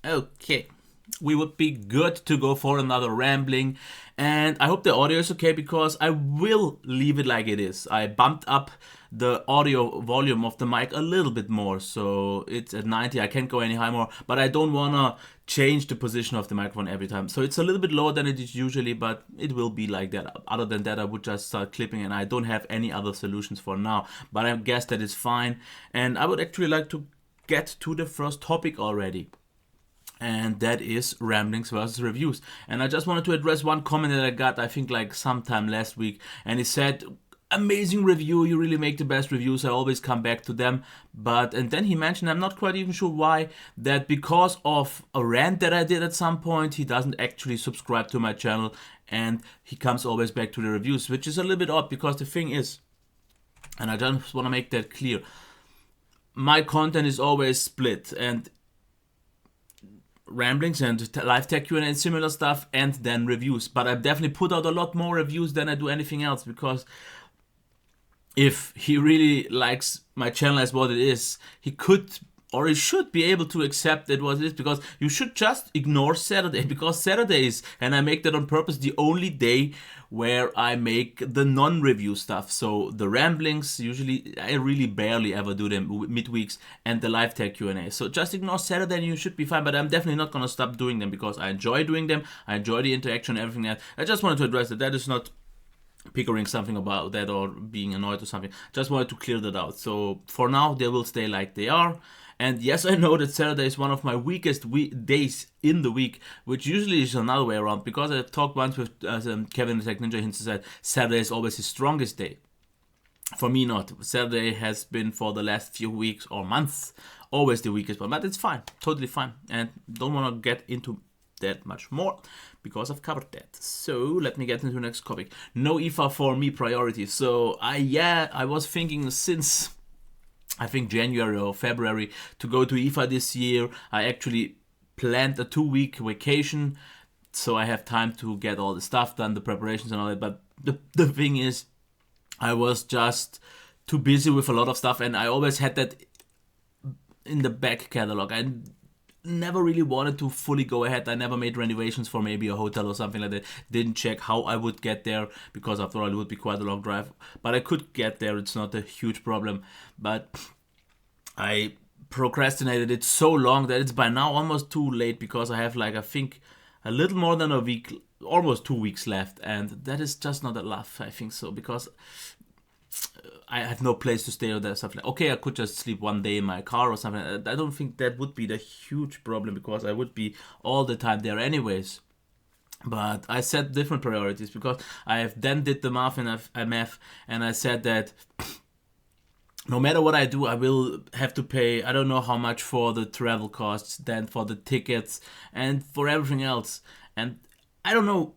Okay, we would be good to go for another rambling, and I hope the audio is okay because I will leave it like it is. I bumped up the audio volume of the mic a little bit more, so it's at 90. I can't go any higher more, but I don't wanna change the position of the microphone every time. So it's a little bit lower than it is usually, but it will be like that. Other than that, I would just start clipping, and I don't have any other solutions for now. But I guess that is fine, and I would actually like to get to the first topic already, and that is ramblings versus reviews. And I just wanted to address one comment that I got, I think like sometime last week, and it said, amazing review, you really make the best reviews, I always come back to them. And then he mentioned, I'm not quite even sure why, that because of a rant that I did at some point, he doesn't actually subscribe to my channel and he comes always back to the reviews, which is a little bit odd because the thing is, and I just want to make that clear, my content is always split, and ramblings and live tech Q&A and similar stuff, and then reviews. But I definitely put out a lot more reviews than I do anything else, because if he really likes my channel as what it is, he could or he should be able to accept it what it is, because you should just ignore Saturday, because Saturday is, and I make that on purpose, the only day where I make the non-review stuff. So the ramblings, usually I really barely ever do them midweeks, and the live tech Q&A. So just ignore Saturday and you should be fine, but I'm definitely not gonna stop doing them because I enjoy doing them, I enjoy the interaction and everything else. I just wanted to address that. That is not pickering something about that or being annoyed or something. Just wanted to clear that out. So for now, they will stay like they are. And yes, I know that Saturday is one of my weakest days in the week, which usually is another way around, because I talked once with Kevin the Tech Ninja. He said Saturday is always his strongest day. For me, not. Saturday has been for the last few weeks or months always the weakest one, but it's fine, totally fine, and don't want to get into that much more because I've covered that. So let me get into the next topic. No IFA for me priority. So I was thinking since I think January or February to go to IFA this year. I actually planned a 2-week vacation, so I have time to get all the stuff done, the preparations and all that. But the thing is, I was just too busy with a lot of stuff, and I always had that in the back catalog. I never really wanted to fully go ahead. I never made renovations for maybe a hotel or something like that. Didn't check how I would get there, because after all it would be quite a long drive. But I could get there, it's not a huge problem. But I procrastinated it so long that it's by now almost too late, because I have I think a little more than a week, almost 2 weeks left, and that is just not enough, I think so, because I have no place to stay or that stuff. Okay, I could just sleep one day in my car or something. I don't think that would be the huge problem, because I would be all the time there anyways. But I set different priorities, because I have then did the math in MF, and I said that no matter what I do, I will have to pay, I don't know how much for the travel costs, then for the tickets, and for everything else. And I don't know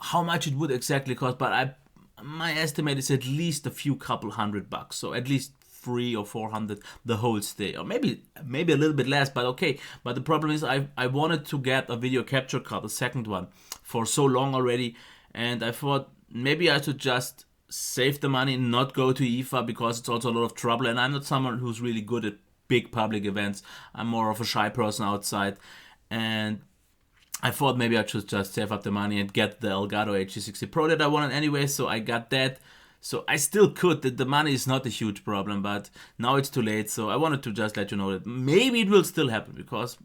how much it would exactly cost, but my estimate is at least a few couple $100. So at least 300 or 400 the whole stay, or maybe a little bit less, but okay. But the problem is I wanted to get a video capture card, a second one, for so long already, and I thought maybe I should just save the money and not go to IFA, because it's also a lot of trouble, and I'm not someone who's really good at big public events. I'm more of a shy person outside, and I thought maybe I should just save up the money and get the Elgato HD60 Pro that I wanted anyway, so I got that. So I still could, the money is not a huge problem, but now it's too late, so I wanted to just let you know that maybe it will still happen, because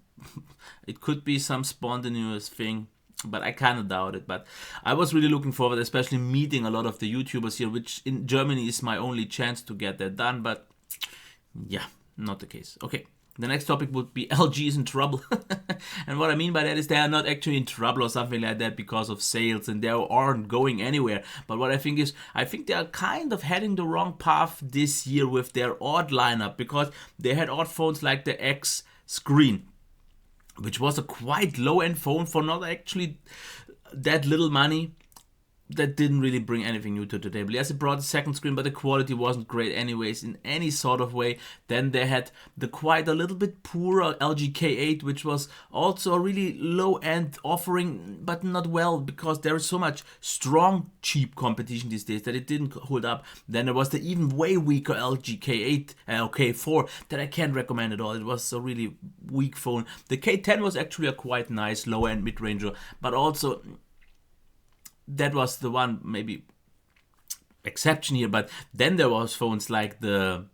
it could be some spontaneous thing, but I kind of doubt it. But I was really looking forward, especially meeting a lot of the YouTubers here, which in Germany is my only chance to get that done, but yeah, not the case. Okay. The next topic would be LG is in trouble. And what I mean by that is they are not actually in trouble or something like that because of sales, and they aren't going anywhere. But what I think is, I think they are kind of heading the wrong path this year with their odd lineup, because they had odd phones like the X Screen, which was a quite low-end phone for not actually that little money. that didn't really bring anything new to the table. Yes, it brought a second screen, but the quality wasn't great anyways in any sort of way. Then they had the quite a little bit poorer LG K8, which was also a really low-end offering, but not well, because there is so much strong, cheap competition these days that it didn't hold up. Then there was the even way weaker LG K8, K4, that I can't recommend at all. It was a really weak phone. The K10 was actually a quite nice low-end mid-ranger, but also that was the one maybe exception here. But then there was phones like the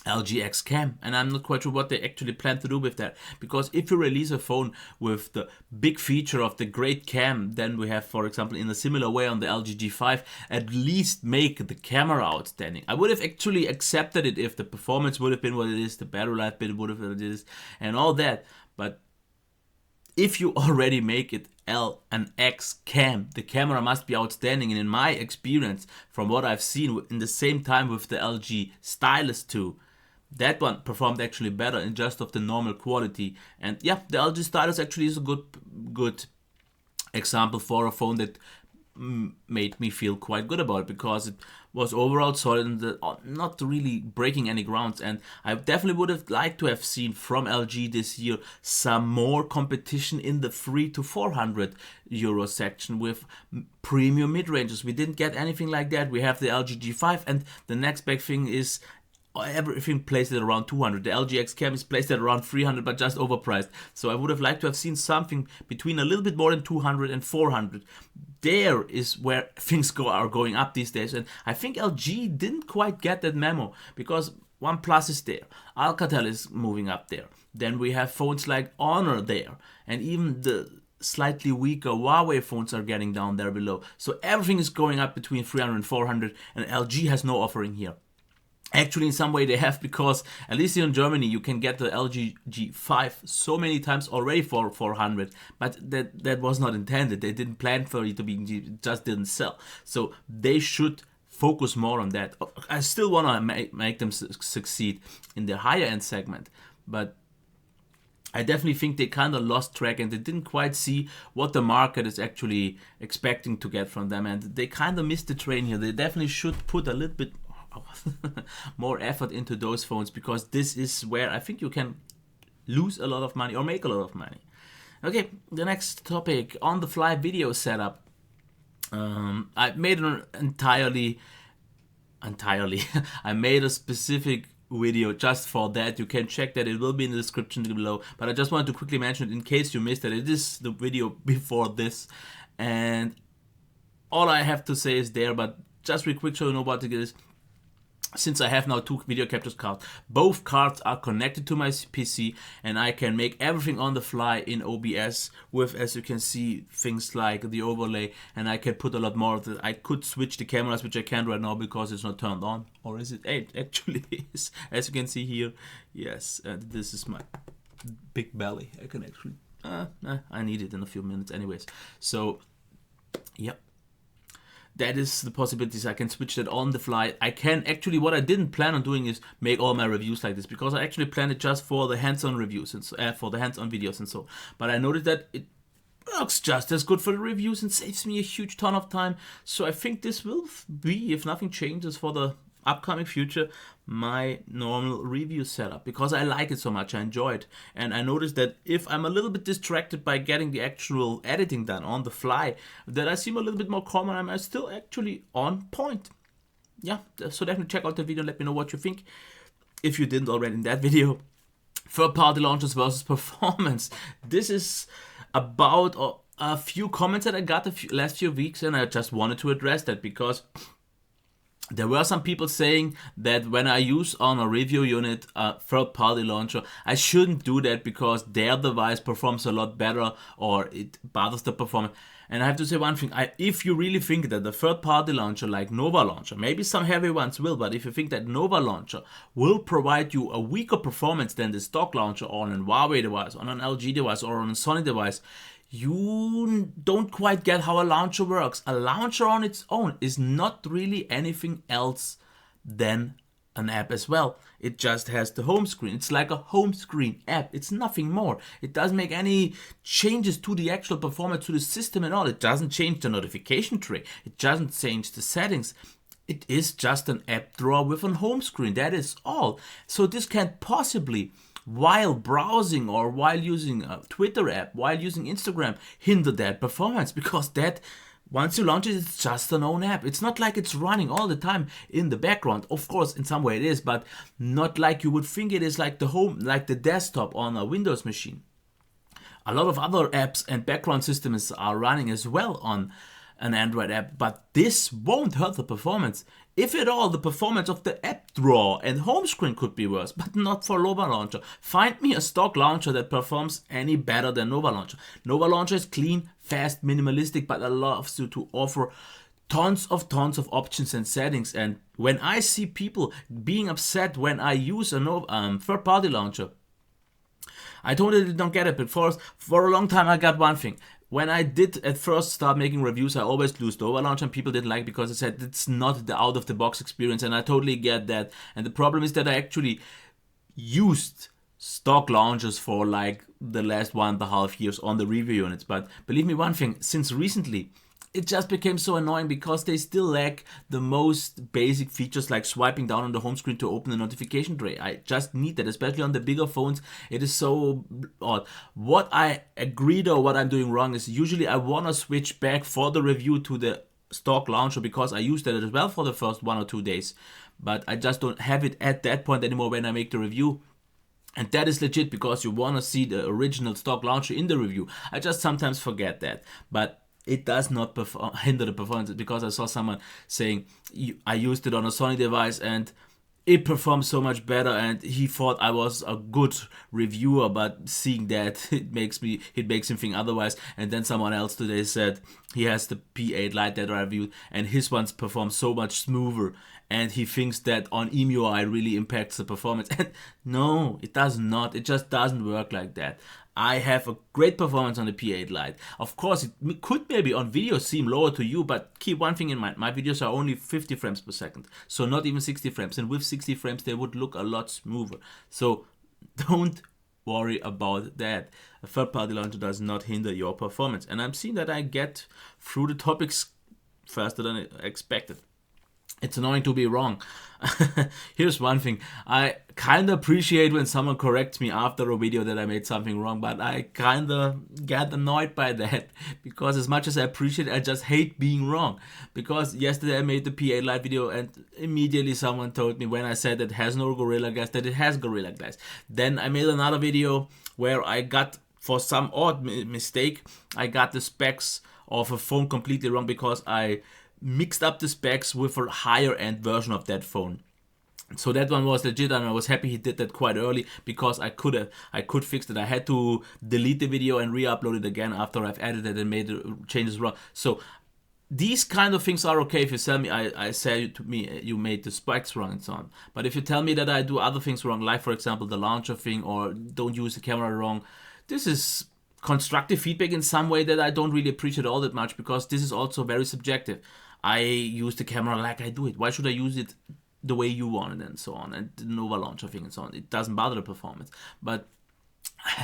LG X Cam, and I'm not quite sure what they actually plan to do with that, because if you release a phone with the big feature of the great cam, then we have, for example, in a similar way on the LG G5, at least make the camera outstanding. I would have actually accepted it if the performance would have been what it is, the battery life bit would have been what it is, and all that. But if you already make it an X cam, the camera must be outstanding. And in my experience, from what I've seen in the same time with the LG Stylus 2, that one performed actually better in just of the normal quality. And yeah, the LG Stylus actually is a good example for a phone that made me feel quite good about it, because it was overall solid and not really breaking any grounds. And I definitely would have liked to have seen from LG this year some more competition in the 300 to 400 euro section with premium mid-ranges. We didn't get anything like that. We have the LG G5, and the next big thing is everything placed at around 200. The LG X Cam is placed at around 300, but just overpriced. So I would have liked to have seen something between a little bit more than 200 and 400. There is where things are going up these days, and I think LG didn't quite get that memo, because OnePlus is there, Alcatel is moving up there. Then we have phones like Honor there, and even the slightly weaker Huawei phones are getting down there below. So everything is going up between 300 and 400, and LG has no offering here. Actually, in some way they have, because at least here in Germany you can get the LG G5 so many times already for 400, but that was not intended. They didn't plan for it to be, it just didn't sell. So they should focus more on that. I still want to make them succeed in the higher end segment, but I definitely think they kind of lost track, and they didn't quite see what the market is actually expecting to get from them, and they kind of missed the train here. They definitely should put a little bit more effort into those phones, because this is where I think you can lose a lot of money or make a lot of money. Okay, the next topic, on the fly video setup. I made an entirely I made a specific video just for that. You can check that, it will be in the description below, but I just wanted to quickly mention it in case you missed it. It is the video before this, and all I have to say is there, but just real quick so you know what it is. Since I have now two video capture cards, both cards are connected to my PC, and I can make everything on the fly in OBS with, as you can see, things like the overlay, and I can put a lot more of it. I could switch the cameras, which I can't right now because it's not turned on. Or is it? It actually is. As you can see here, yes, and this is my big belly. I can actually, I need it in a few minutes anyways. So, yep. That is the possibilities. I can switch that on the fly. I can actually, what I didn't plan on doing is make all my reviews like this, because I actually planned it just for the hands-on reviews and for the hands-on videos and so. But I noticed that it works just as good for the reviews and saves me a huge ton of time. So I think this will be, if nothing changes for the upcoming future, my normal review setup, because I like it so much. I enjoy it, and I noticed that if I'm a little bit distracted by getting the actual editing done on the fly, that I seem a little bit more calm, and I'm still actually on point. Yeah, so definitely check out the video, let me know what you think if you didn't already in that video. Third-party launches versus performance. This is about a few comments that I got the last few weeks, and I just wanted to address that, because there were some people saying that when I use on a review unit a third-party launcher, I shouldn't do that because their device performs a lot better or it bothers the performance. And I have to say one thing, if you really think that the third-party launcher like Nova Launcher, maybe some heavy ones will, but if you think that Nova Launcher will provide you a weaker performance than the stock launcher on a Huawei device, on an LG device, or on a Sony device, you don't quite get how a launcher works. A launcher on its own is not really anything else than an app as well. It just has the home screen. It's like a home screen app. It's nothing more. It doesn't make any changes to the actual performance, to the system and all. It doesn't change the notification tray. It doesn't change the settings. It is just an app drawer with a home screen. That is all. So this can't possibly, while browsing or while using a Twitter app, while using Instagram, hinder that performance, because that, once you launch it, it's just an own app. It's not like it's running all the time in the background. Of course, in some way it is, but not like you would think it is, like the home, like the desktop on a Windows machine. A lot of other apps and background systems are running as well on an Android app, but this won't hurt the performance. If at all, the performance of the app drawer and home screen could be worse, but not for Nova Launcher. Find me a stock launcher that performs any better than Nova Launcher. Nova Launcher is clean, fast, minimalistic, but allows you to offer tons of options and settings. And when I see people being upset when I use a third-party launcher, I totally don't get it. But for a long time, I got one thing. When I did at first start making reviews, I always used Nova Launcher, and people didn't like it because I said it's not the out-of-the-box experience, and I totally get that. And the problem is that I actually used stock launchers for like the last 1.5 years on the review units. But believe me one thing, since recently, it just became so annoying because they still lack the most basic features like swiping down on the home screen to open the notification tray. I just need that, especially on the bigger phones. It is so odd. What I agreed or what I'm doing wrong is usually I want to switch back for the review to the stock launcher because I used that as well for the first 1 or 2 days. But I just don't have it at that point anymore when I make the review. And that is legit because you want to see the original stock launcher in the review. I just sometimes forget that. But it does not hinder the performance, because I saw someone saying I used it on a Sony device and it performs so much better, and he thought I was a good reviewer, but seeing that it makes him think otherwise. And then someone else today said he has the P8 Lite that I reviewed and his ones perform so much smoother, and he thinks that on EMUI really impacts the performance. And no, it does not. It just doesn't work like that. I have a great performance on the P8 Lite. Of course, it could maybe on video seem lower to you, but keep one thing in mind. My videos are only 50 frames per second, so not even 60 frames. And with 60 frames, they would look a lot smoother. So don't worry about that. A third-party launcher does not hinder your performance. And I'm seeing that I get through the topics faster than I expected. It's annoying to be wrong. Here's one thing. I kind of appreciate when someone corrects me after a video that I made something wrong, but I kind of get annoyed by that, because as much as I appreciate it, I just hate being wrong. Because yesterday I made the P8 Lite video and immediately someone told me when I said it has no Gorilla Glass that it has Gorilla Glass. Then I made another video where I got, for some odd mistake, I got the specs of a phone completely wrong because I mixed up the specs with a higher end version of that phone. So that one was legit, and I was happy he did that quite early, because I could fix it. I had to delete the video and re-upload it again after I've edited and made the changes wrong. So these kind of things are okay if you tell me, I say to me, you made the specs wrong and so on. But if you tell me that I do other things wrong, like for example the launcher thing, or don't use the camera wrong, this is constructive feedback in some way that I don't really appreciate all that much, because this is also very subjective. I use the camera like I do it. Why should I use it the way you want it and so on? And the Nova Launcher thing and so on. It doesn't bother the performance. But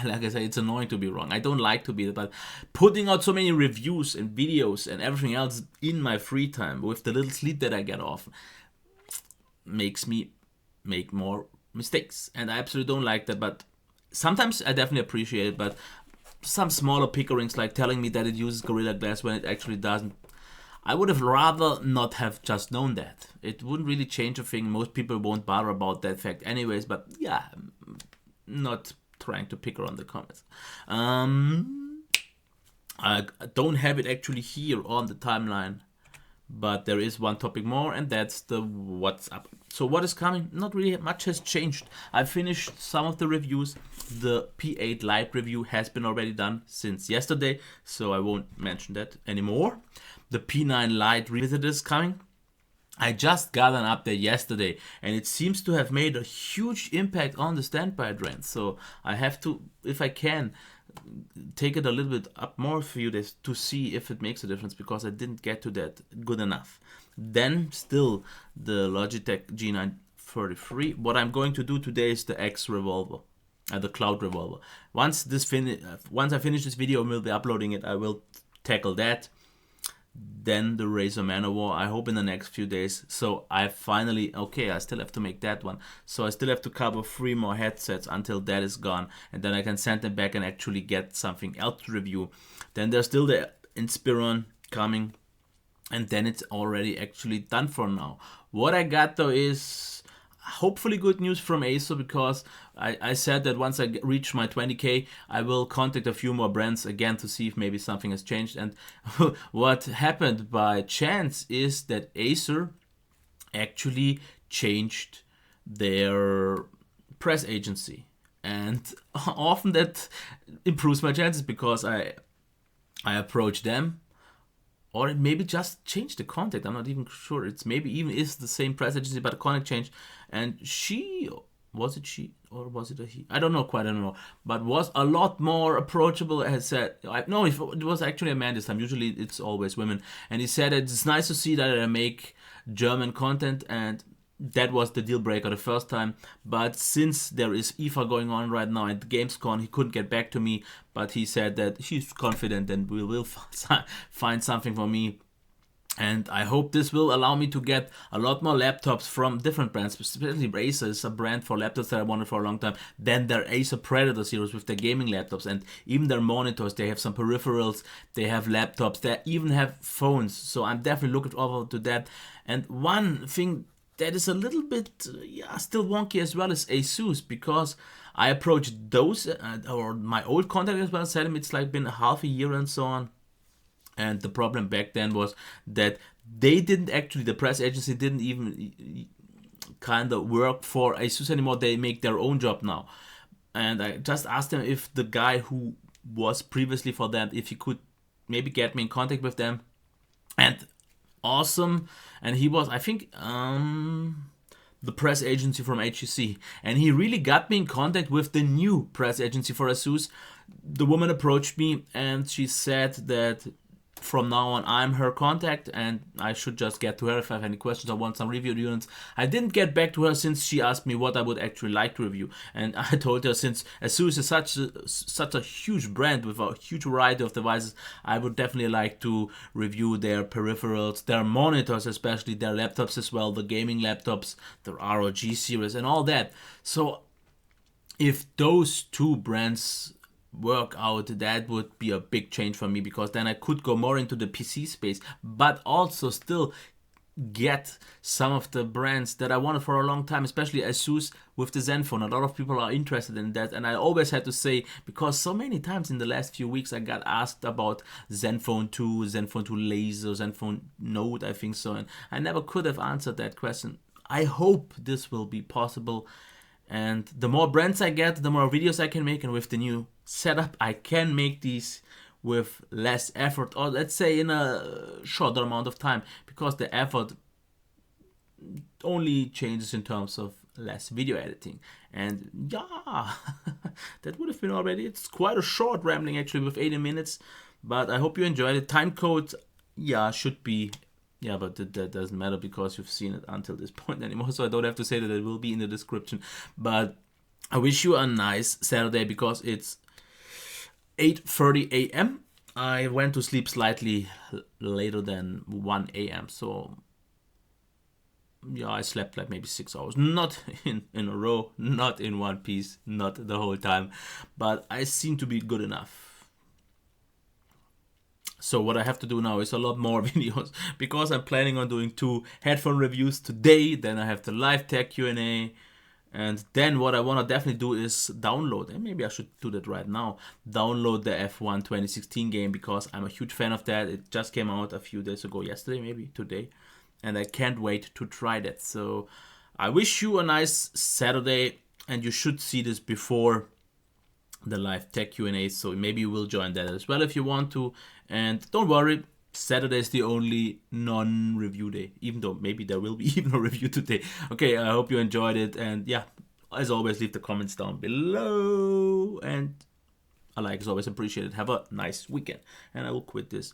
like I said, it's annoying to be wrong. I don't like to be that, but putting out so many reviews and videos and everything else in my free time with the little sleep that I get off makes me make more mistakes. And I absolutely don't like that, but sometimes I definitely appreciate it. But some smaller pickerings, like telling me that it uses Gorilla Glass when it actually doesn't, I would have rather not have just known that. It wouldn't really change a thing. Most people won't bother about that fact anyways, but yeah, not trying to pick around the comments. I don't have it actually here on the timeline, but there is one topic more, and that's the what's up. So what is coming? Not really much has changed. I finished some of the reviews. The P8 Lite review has been already done since yesterday, so I won't mention that anymore. The P9 Lite Revisited is coming. I just got an update yesterday, and it seems to have made a huge impact on the standby trend. So I have to, if I can, take it a little bit up more for you to see if it makes a difference, because I didn't get to that good enough. Then still the Logitech G9 8:33. What I'm going to do today is the X revolver, the cloud revolver. Once I finish this video and will be uploading it, I will tackle that. Then the Razer Manowar, I hope in the next few days. So I finally, okay, I still have to make that one. So I still have to cover 3 more headsets until that is gone. And then I can send them back and actually get something else to review. Then there's still the Inspiron coming. And then it's already actually done for now. What I got though is hopefully good news from Acer, because I said that once I reach my 20k, I will contact a few more brands again to see if maybe something has changed. And what happened by chance is that Acer actually changed their press agency. And often that improves my chances, because I approach them, or it maybe just changed the contact. I'm not even sure. It's maybe even is the same press agency, but the contact changed. And was it she or was it a he? I don't know quite anymore. But was a lot more approachable. As said, no, it was actually a man this time. Usually it's always women. And he said it's nice to see that I make German content, and that was the deal breaker the first time. But since there is IFA going on right now at Gamescom, he couldn't get back to me. But he said that he's confident and we will find something for me. And I hope this will allow me to get a lot more laptops from different brands. Especially Acer is a brand for laptops that I wanted for a long time. Then their Acer Predator series with their gaming laptops, and even their monitors. They have some peripherals, they have laptops, they even have phones. So I'm definitely looking forward to that. And one thing that is a little bit still wonky as well is Asus, because I approached those or my old contact as well, said him it's like been half a year and so on. And the problem back then was that they didn't actually, the press agency didn't even kind of work for Asus anymore. They make their own job now. And I just asked them if the guy who was previously for them, if he could maybe get me in contact with them. And awesome. And he was, I think, the press agency from HTC. And he really got me in contact with the new press agency for Asus. The woman approached me and she said that from now on I'm her contact and I should just get to her if I have any questions or want some review units. I didn't get back to her since she asked me what I would actually like to review, and I told her since Asus is such a huge brand with a huge variety of devices, I would definitely like to review their peripherals, their monitors, especially their laptops as well, the gaming laptops, the ROG series and all that. So if those two brands work out, that would be a big change for me, because then I could go more into the PC space, but also still get some of the brands that I wanted for a long time, especially Asus with the Zenfone. A lot of people are interested in that, and I always had to say, because so many times in the last few weeks I got asked about Zenfone 2, Zenfone 2 Laser, Zenfone Note, I think so, and I never could have answered that question. I hope this will be possible. And the more brands I get, the more videos I can make, and with the new setup I can make these with less effort, or let's say in a shorter amount of time, because the effort only changes in terms of less video editing. And yeah, that would have been already, it's quite a short rambling actually with 80 minutes, but I hope you enjoyed it. Time code, should be, but that doesn't matter because you've seen it until this point anymore, so I don't have to say that it will be in the description. But I wish you a nice Saturday, because it's 8:30 a.m. I went to sleep slightly later than 1 a.m. So I slept like maybe 6 hours. Not in a row, not in one piece, not the whole time. But I seem to be good enough. So what I have to do now is a lot more videos, because I'm planning on doing 2 headphone reviews today. Then I have the live tech Q&A. And then what I want to definitely do is download, and maybe I should do that right now, download the F1 2016 game, because I'm a huge fan of that. It just came out a few days ago, yesterday, maybe today. And I can't wait to try that. So I wish you a nice Saturday, and you should see this before the live tech Q&A, so maybe you will join that as well if you want to. And don't worry, Saturday is the only non-review day, even though maybe there will be even a review today. Okay, I hope you enjoyed it, and as always, leave the comments down below, and a like is always appreciated. Have a nice weekend, and I will quit this